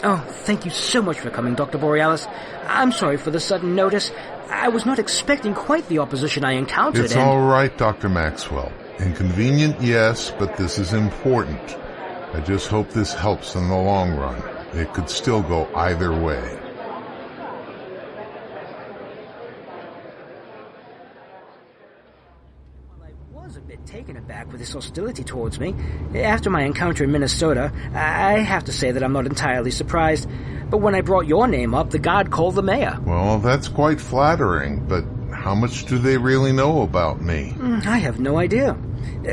Oh, thank you so much for coming, Dr. Borealis. I'm sorry for the sudden notice. I was not expecting quite the opposition I encountered. It's all right, Dr. Maxwell. Inconvenient, yes, but this is important. I just hope this helps in the long run. It could still go either way. I was a bit taken aback with this hostility towards me. After my encounter in Minnesota, I have to say that I'm not entirely surprised. But when I brought your name up, the guard called the mayor. Well, that's quite flattering, but how much do they really know about me? I have no idea.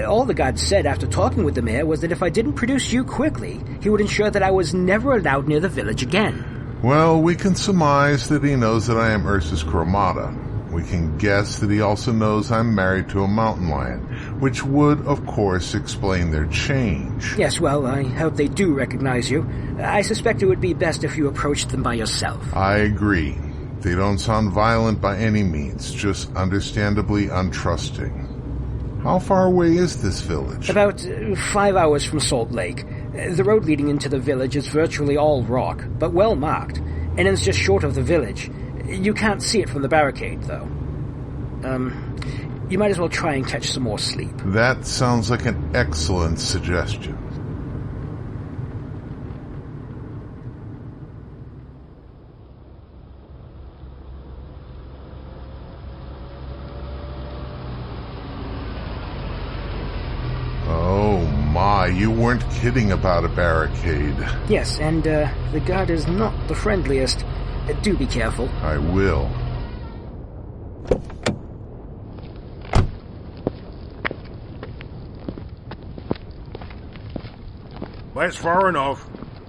All the guard said after talking with the mayor was that if I didn't produce you quickly, he would ensure that I was never allowed near the village again. Well, we can surmise that he knows that I am Ursus Chromata. We can guess that he also knows I'm married to a mountain lion, which would, of course, explain their change. Yes, well, I hope they do recognize you. I suspect it would be best if you approached them by yourself. I agree. They don't sound violent by any means, just understandably untrusting. How far away is this village? About 5 hours from Salt Lake. The road leading into the village is virtually all rock, but well marked, and it's just short of the village. You can't see it from the barricade, though. You might as well try and catch some more sleep. That sounds like an excellent suggestion. Oh my, you weren't kidding about a barricade. Yes, and the guard is not the friendliest. Do be careful. I will. That's far enough.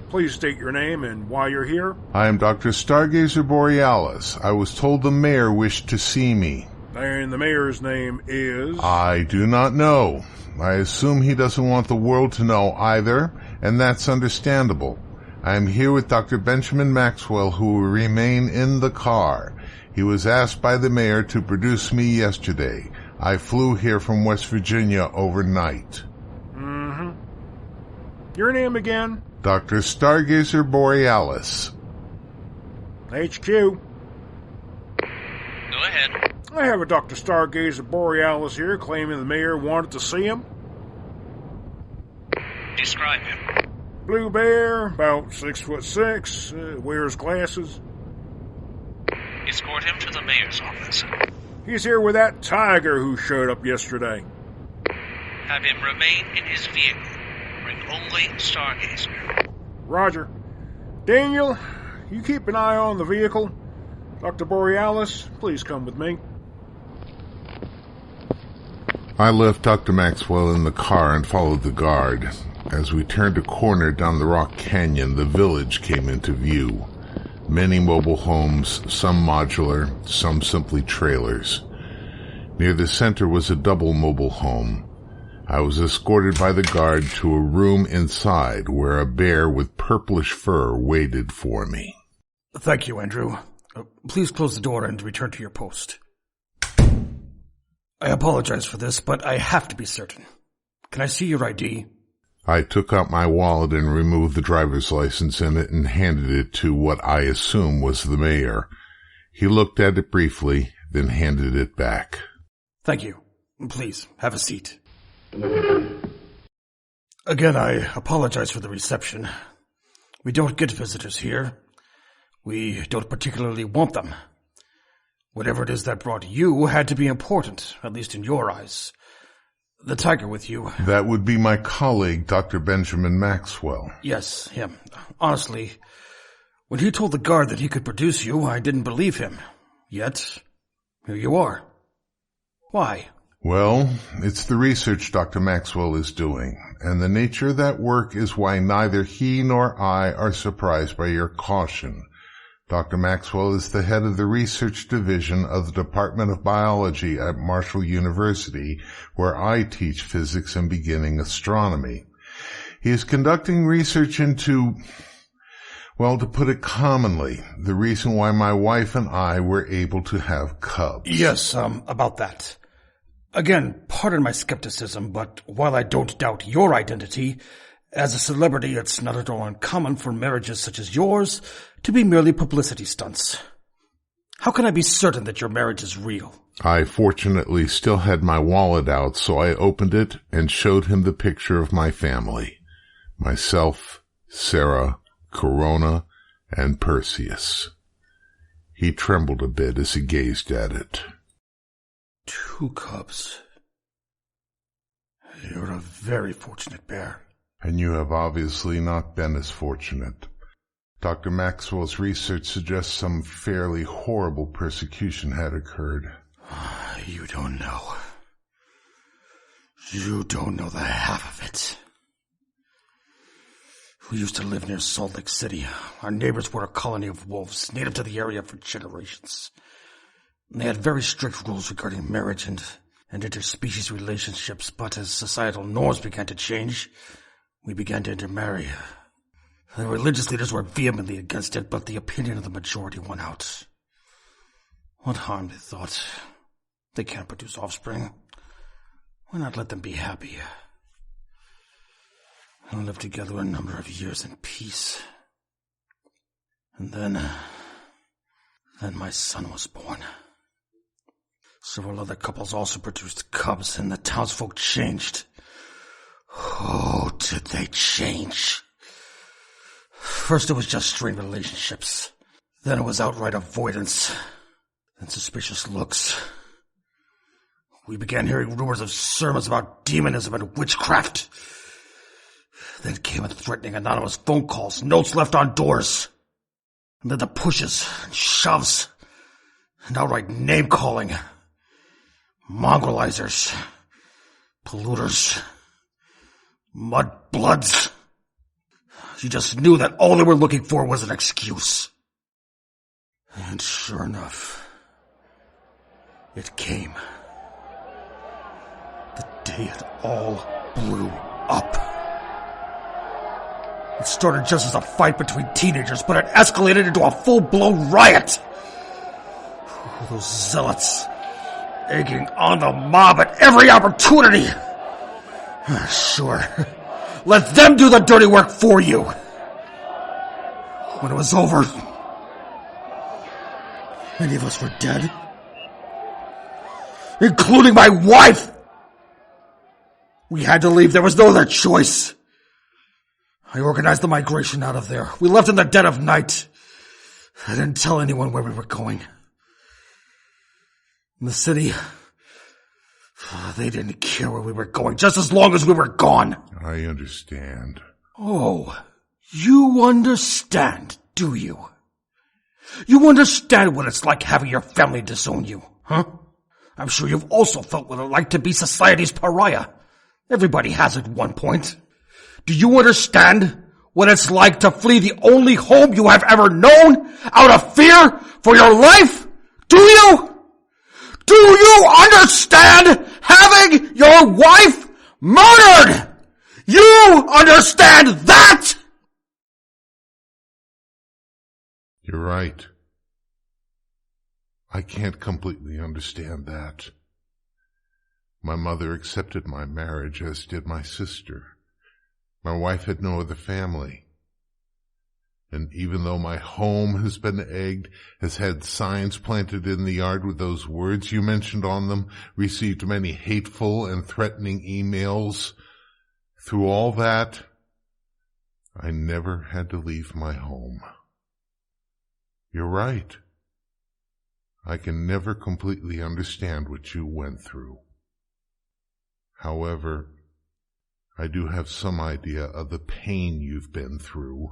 Please state your name and why you're here. I am Dr. Stargazer Borealis. I was told the mayor wished to see me. And the mayor's name is? I do not know. I assume he doesn't want the world to know either, and that's understandable. I am here with Dr. Benjamin Maxwell, who will remain in the car. He was asked by the mayor to produce me yesterday. I flew here from West Virginia overnight. Mm-hmm. Your name again? Dr. Stargazer Borealis. HQ. Go ahead. I have a Dr. Stargazer Borealis here claiming the mayor wanted to see him. Describe him. Blue bear, about 6'6", wears glasses. Escort him to the mayor's office. He's here with that tiger who showed up yesterday. Have him remain in his vehicle. Bring only Stargazer. Roger. Daniel, you keep an eye on the vehicle. Dr. Borealis, please come with me. I left Dr. Maxwell in the car and followed the guard. As we turned a corner down the rock canyon, the village came into view. Many mobile homes, some modular, some simply trailers. Near the center was a double mobile home. I was escorted by the guard to a room inside where a bear with purplish fur waited for me. Thank you, Andrew. Please close the door and return to your post. I apologize for this, but I have to be certain. Can I see your ID? I took out my wallet and removed the driver's license in it and handed it to what I assume was the mayor. He looked at it briefly, then handed it back. Thank you. Please, have a seat. Again, I apologize for the reception. We don't get visitors here. We don't particularly want them. Whatever it is that brought you had to be important, at least in your eyes. The tiger with you. That would be my colleague, Dr. Benjamin Maxwell. Yes, him. Honestly, when he told the guard that he could produce you, I didn't believe him. Yet, here you are. Why? Well, it's the research Dr. Maxwell is doing, and the nature of that work is why neither he nor I are surprised by your caution. Dr. Maxwell is the head of the research division of the Department of Biology at Marshall University, where I teach physics and beginning astronomy. He is conducting research into, well, to put it commonly, the reason why my wife and I were able to have cubs. Yes, about that. Again, pardon my skepticism, but while I don't doubt your identity, As a celebrity, it's not at all uncommon for marriages such as yours to be merely publicity stunts. How can I be certain that your marriage is real? I fortunately still had my wallet out, so I opened it and showed him the picture of my family. Myself, Sarah, Corona, and Perseus. He trembled a bit as he gazed at it. 2 cubs. You're a very fortunate pair. And you have obviously not been as fortunate. Dr. Maxwell's research suggests some fairly horrible persecution had occurred. You don't know. You don't know the half of it. We used to live near Salt Lake City. Our neighbors were a colony of wolves, native to the area for generations. They had very strict rules regarding marriage and interspecies relationships, but as societal norms began to change, we began to intermarry. The religious leaders were vehemently against it, but the opinion of the majority won out. What harm, they thought. They can't produce offspring. Why not let them be happy? We lived together a number of years in peace. And then my son was born. Several other couples also produced cubs, and the townsfolk changed. Oh, did they change? First it was just strained relationships. Then it was outright avoidance. Then suspicious looks. We began hearing rumors of sermons about demonism and witchcraft. Then came threatening anonymous phone calls, notes left on doors. And then the pushes and shoves and outright name-calling. Mongrelizers, polluters, mudbloods. You just knew that all they were looking for was an excuse. And sure enough, it came. The day it all blew up. It started just as a fight between teenagers, but it escalated into a full-blown riot. Those zealots egging on the mob at every opportunity. Sure, let them do the dirty work for you. When it was over, many of us were dead, including my wife. We had to leave. There was no other choice. I organized the migration out of there. We left in the dead of night. I didn't tell anyone where we were going. In the city, they didn't care where we were going, just as long as we were gone. I understand. Oh, you understand, do you? You understand what it's like having your family disown you, huh? I'm sure you've also felt what it's like to be society's pariah. Everybody has at one point. Do you understand what it's like to flee the only home you have ever known out of fear for your life? Do you? Do you understand having your wife murdered? You understand that? You're right. I can't completely understand that. My mother accepted my marriage, as did my sister. My wife had no other family. And even though my home has been egged, has had signs planted in the yard with those words you mentioned on them, received many hateful and threatening emails, through all that, I never had to leave my home. You're right. I can never completely understand what you went through. However, I do have some idea of the pain you've been through.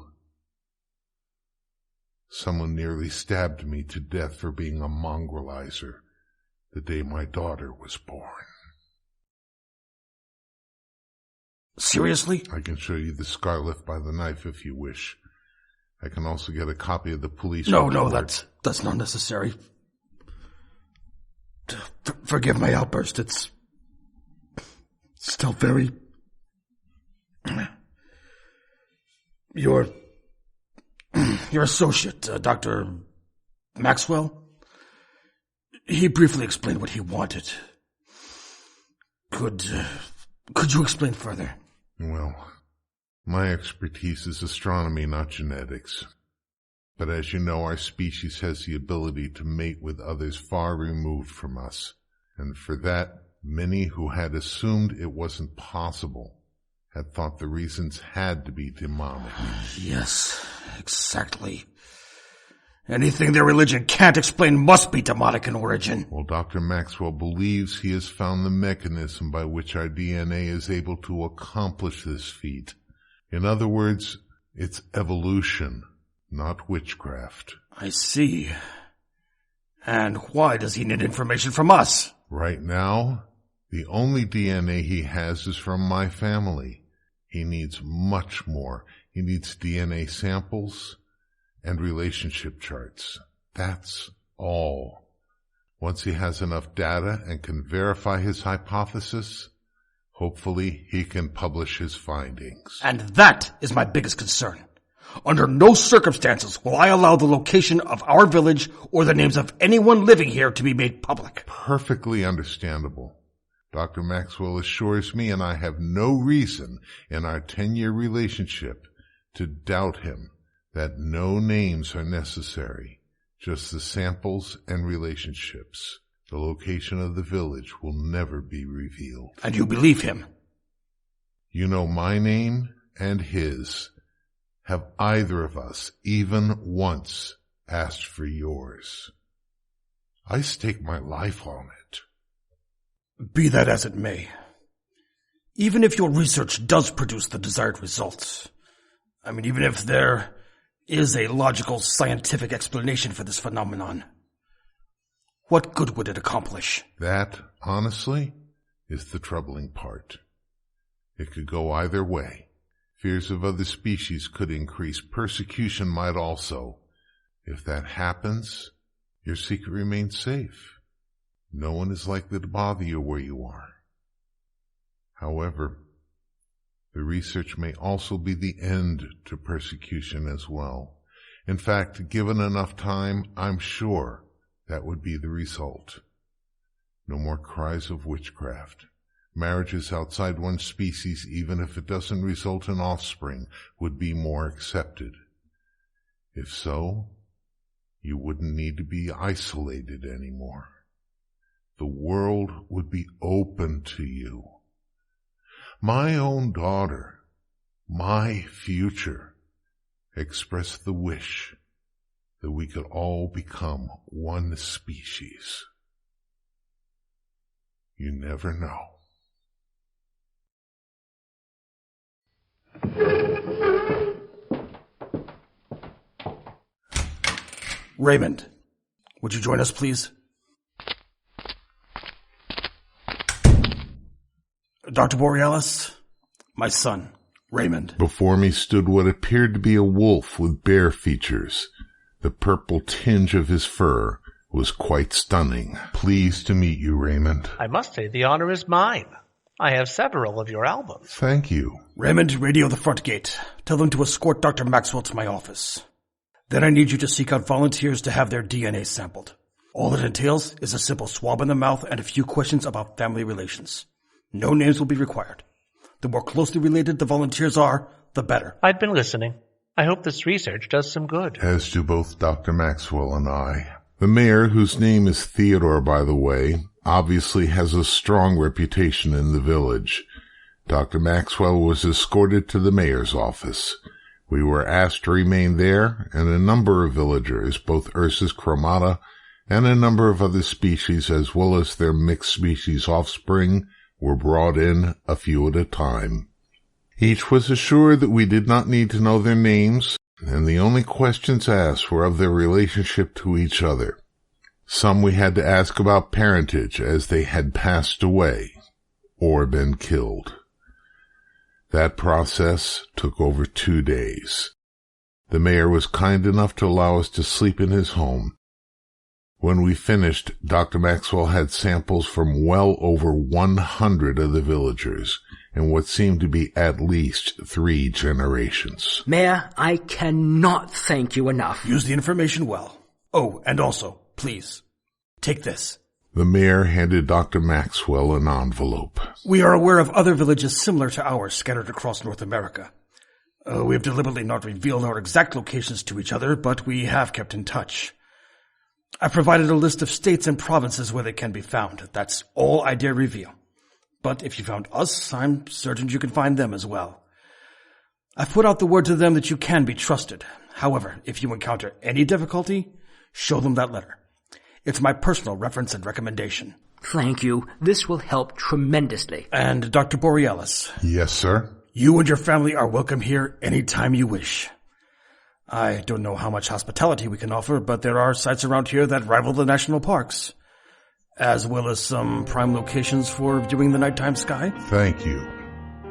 Someone nearly stabbed me to death for being a mongrelizer the day my daughter was born. Seriously? I can show you the scar left by the knife if you wish. I can also get a copy of the police No, report. that's not necessary. Forgive my outburst. It's still very... Your associate, Dr. Maxwell, he briefly explained what he wanted. Could you explain further? Well, My expertise is astronomy, not genetics. But as you know, our species has the ability to mate with others far removed from us. And for that, many who had assumed it wasn't possible had thought the reasons had to be demonic. Yes, exactly. Anything their religion can't explain must be demonic in origin. Well, Dr. Maxwell believes he has found the mechanism by which our DNA is able to accomplish this feat. In other words, it's evolution, not witchcraft. I see. And why does he need information from us? Right now, the only DNA he has is from my family. He needs much more. He needs DNA samples and relationship charts. That's all. Once he has enough data and can verify his hypothesis, hopefully he can publish his findings. And that is my biggest concern. Under no circumstances will I allow the location of our village or the names of anyone living here to be made public. Perfectly understandable. Dr. Maxwell assures me, and I have no reason in our 10-year relationship to doubt him, that no names are necessary, just the samples and relationships. The location of the village will never be revealed. And you believe him? You know my name and his. Have either of us even once asked for yours? I stake my life on it. Be that as it may, even if your research does produce the desired results, even if there is a logical scientific explanation for this phenomenon, what good would it accomplish? That, honestly, is the troubling part. It could go either way. Fears of other species could increase. Persecution might also. If that happens, your secret remains safe. No one is likely to bother you where you are. However, the research may also be the end to persecution as well. In fact, given enough time, I'm sure that would be the result. No more cries of witchcraft. Marriages outside one species, even if it doesn't result in offspring, would be more accepted. If so, you wouldn't need to be isolated anymore. The world would be open to you. My own daughter, my future, expressed the wish that we could all become one species. You never know. Raymond, would you join us, please? Dr. Borealis, my son, Raymond. Before me stood what appeared to be a wolf with bear features. The purple tinge of his fur was quite stunning. Pleased to meet you, Raymond. I must say the honor is mine. I have several of your albums. Thank you. Raymond, radio the front gate. Tell them to escort Dr. Maxwell to my office. Then I need you to seek out volunteers to have their DNA sampled. All it entails is a simple swab in the mouth and a few questions about family relations. No names will be required. The more closely related the volunteers are, the better. I've been listening. I hope this research does some good. As do both Dr. Maxwell and I. The mayor, whose name is Theodore, by the way, obviously has a strong reputation in the village. Dr. Maxwell was escorted to the mayor's office. We were asked to remain there, and a number of villagers, both Ursus chromata and a number of other species, as well as their mixed species offspring, were brought in, a few at a time. Each was assured that we did not need to know their names, and the only questions asked were of their relationship to each other. Some we had to ask about parentage, as they had passed away or been killed. That process took over 2 days. The mayor was kind enough to allow us to sleep in his home. When we finished, Dr. Maxwell had samples from well over 100 of the villagers, in what seemed to be at least 3 generations. Mayor, I cannot thank you enough. Use the information well. Oh, and also, please, take this. The mayor handed Dr. Maxwell an envelope. We are aware of other villages similar to ours scattered across North America. We have deliberately not revealed our exact locations to each other, but we have kept in touch. I've provided a list of states and provinces where they can be found. That's all I dare reveal. But if you found us, I'm certain you can find them as well. I've put out the word to them that you can be trusted. However, if you encounter any difficulty, show them that letter. It's my personal reference and recommendation. Thank you. This will help tremendously. And Dr. Borealis. Yes, sir? You and your family are welcome here any time you wish. I don't know how much hospitality we can offer, but there are sites around here that rival the national parks, as well as some prime locations for viewing the nighttime sky. Thank you.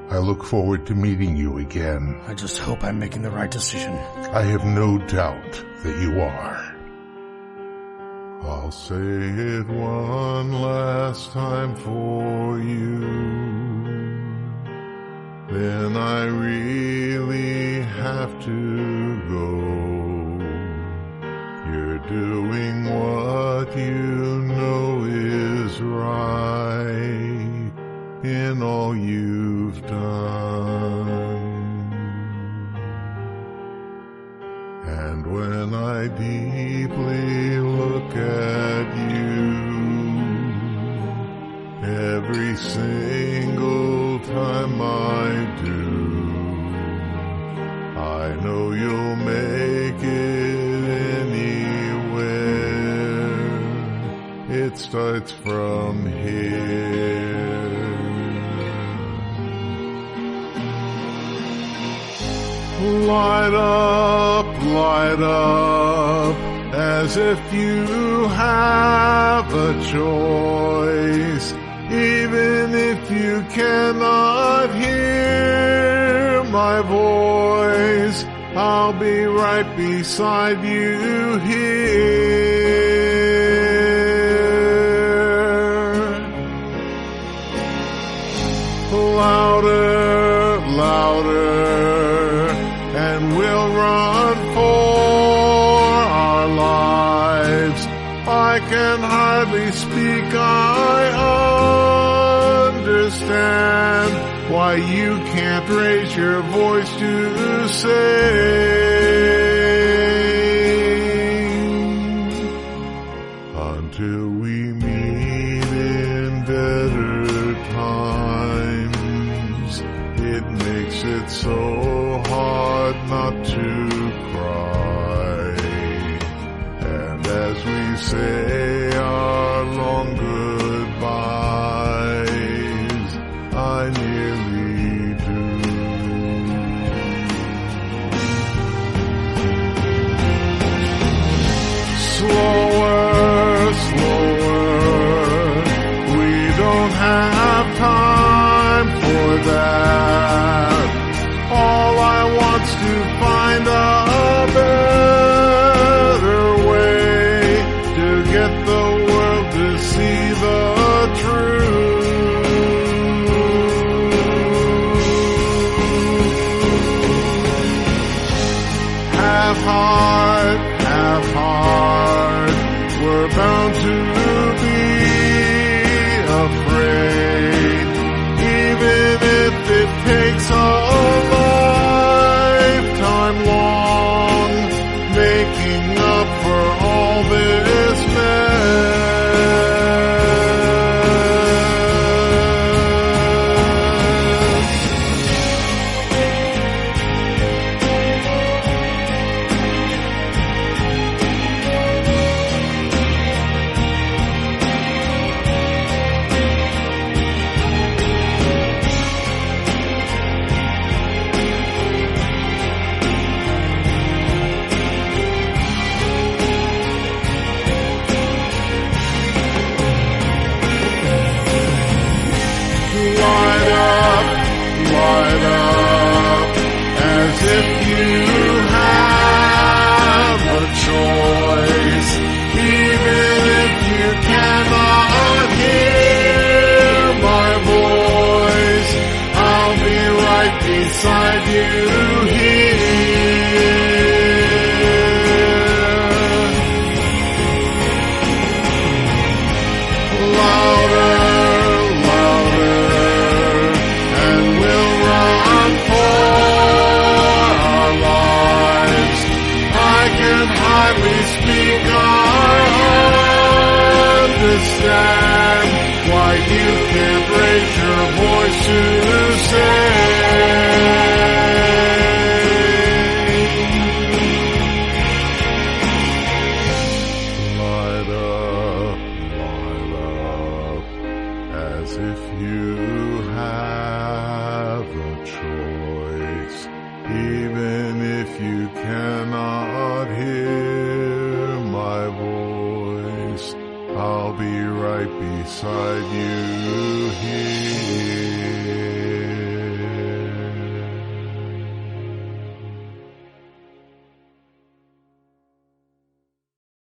I look forward to meeting you again. I just hope I'm making the right decision. I have no doubt that you are. I'll say it one last time for you. Then I really have to go. You're doing what you know is right in all you've done. And when I deeply look at you, every single time I do, I know you'll make it anywhere. It starts from here. Light up, as if you have a choice. Even if you cannot hear my voice, I'll be right beside you here. Louder, louder, and we'll run for our lives. I can hardly speak, I understand why you can't raise your voice to sing. Until we meet in better times, it makes it so hard not to cry. And as we say our long goodbyes, I nearly do. Slower, slower, we don't have time for that. All I want's to find a better way to get the world to see the truth. Have heart, we're bound to be afraid, even if it takes a lifetime long, making up for all this mess. Light up, as if you have a choice, even if you cannot hear my voice, I'll be right beside you here. Louder, louder, and we'll run for raise your voice to say, light up, as if you have a choice, even if you cannot hear my voice. I'll be right beside you here.